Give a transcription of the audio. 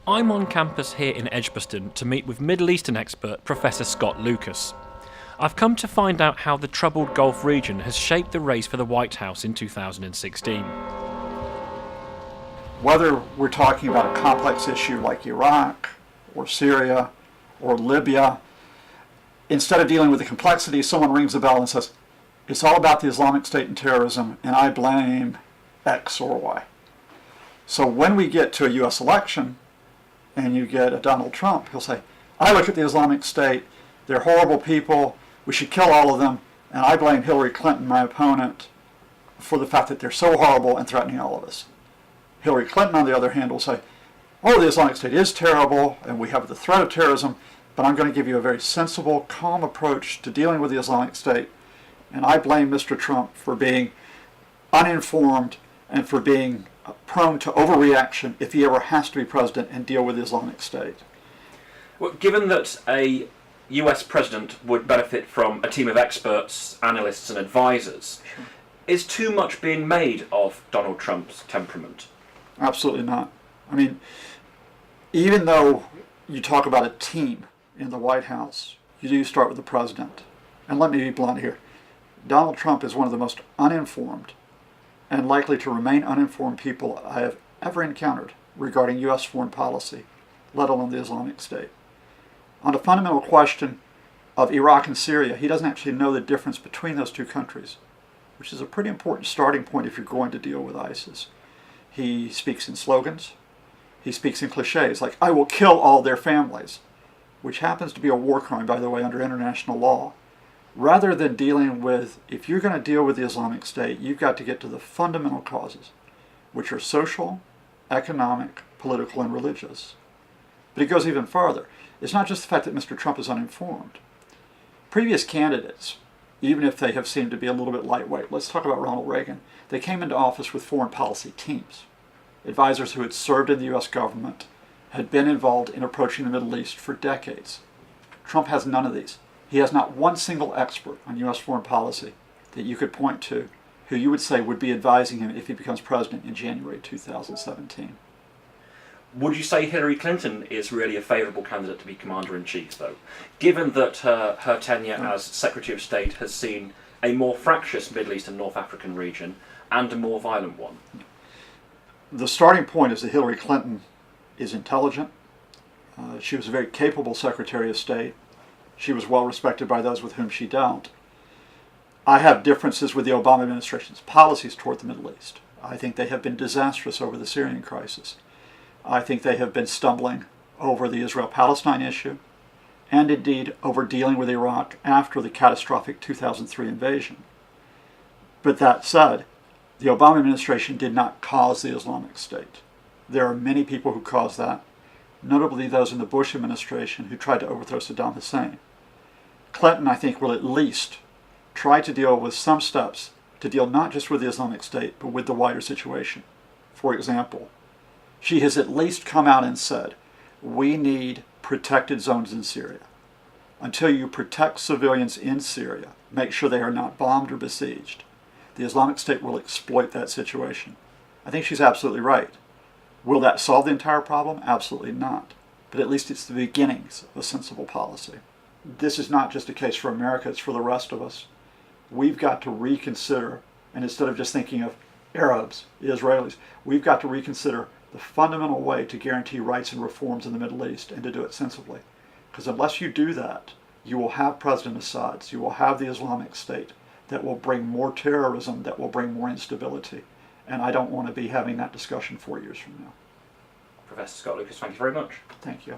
I'm on campus here in Edgbaston to meet with Middle Eastern expert Professor Scott Lucas. I've come to find out how the troubled Gulf region has shaped the race for the White House in 2016. Whether we're talking about a complex issue like Iraq or Syria or Libya, instead of dealing with the complexity, someone rings a bell and says, it's all about the Islamic State and terrorism, and I blame X or Y. So when we get to a U.S. election, and you get a Donald Trump, he'll say, I look at the Islamic State, they're horrible people, we should kill all of them, and I blame Hillary Clinton, my opponent, for the fact that they're so horrible and threatening all of us. Hillary Clinton, on the other hand, will say, oh, the Islamic State is terrible, and we have the threat of terrorism, but I'm going to give you a very sensible, calm approach to dealing with the Islamic State, and I blame Mr. Trump for being uninformed and for being prone to overreaction if he ever has to be president and deal with the Islamic State. Well, given that a US president would benefit from a team of experts, analysts and advisors, Sure. Is too much being made of Donald Trump's temperament? Absolutely not. I mean, even though you talk about a team in the White House, you do start with the president. And let me be blunt here. Donald Trump is one of the most uninformed and likely to remain uninformed people I have ever encountered regarding U.S. foreign policy, let alone the Islamic State. On the fundamental question of Iraq and Syria, he doesn't actually know the difference between those two countries, which is a pretty important starting point if you're going to deal with ISIS. He speaks in slogans. He speaks in cliches like, I will kill all their families, which happens to be a war crime, by the way, under international law. Rather than dealing with, if you're going to deal with the Islamic State, you've got to get to the fundamental causes, which are social, economic, political, and religious. But it goes even farther. It's not just the fact that Mr. Trump is uninformed. Previous candidates, even if they have seemed to be a little bit lightweight, let's talk about Ronald Reagan, they came into office with foreign policy teams, advisors who had served in the U.S. government, had been involved in approaching the Middle East for decades. Trump has none of these. He has not one single expert on U.S. foreign policy that you could point to who you would say would be advising him if he becomes president in January 2017. Would you say Hillary Clinton is really a favourable candidate to be Commander-in-Chief, though, given that her tenure as Secretary of State has seen a more fractious Middle East and North African region and a more violent one? The starting point is that Hillary Clinton is intelligent. She was a very capable Secretary of State. She was well respected by those with whom she dealt. I have differences with the Obama administration's policies toward the Middle East. I think they have been disastrous over the Syrian crisis. I think they have been stumbling over the Israel-Palestine issue, and indeed over dealing with Iraq after the catastrophic 2003 invasion. But that said, the Obama administration did not cause the Islamic State. There are many people who caused that, notably those in the Bush administration who tried to overthrow Saddam Hussein. Clinton, I think, will at least try to deal with some steps to deal not just with the Islamic State, but with the wider situation. For example, she has at least come out and said, we need protected zones in Syria. Until you protect civilians in Syria, make sure they are not bombed or besieged, the Islamic State will exploit that situation. I think she's absolutely right. Will that solve the entire problem? Absolutely not. But at least it's the beginnings of a sensible policy. This is not just a case for America, it's for the rest of us. We've got to reconsider, and instead of just thinking of Arabs, the Israelis, we've got to reconsider the fundamental way to guarantee rights and reforms in the Middle East and to do it sensibly. Because unless you do that, you will have President Assad's, you will have the Islamic State that will bring more terrorism, that will bring more instability. And I don't want to be having that discussion 4 years from now. Professor Scott Lucas, thank you very much. Thank you.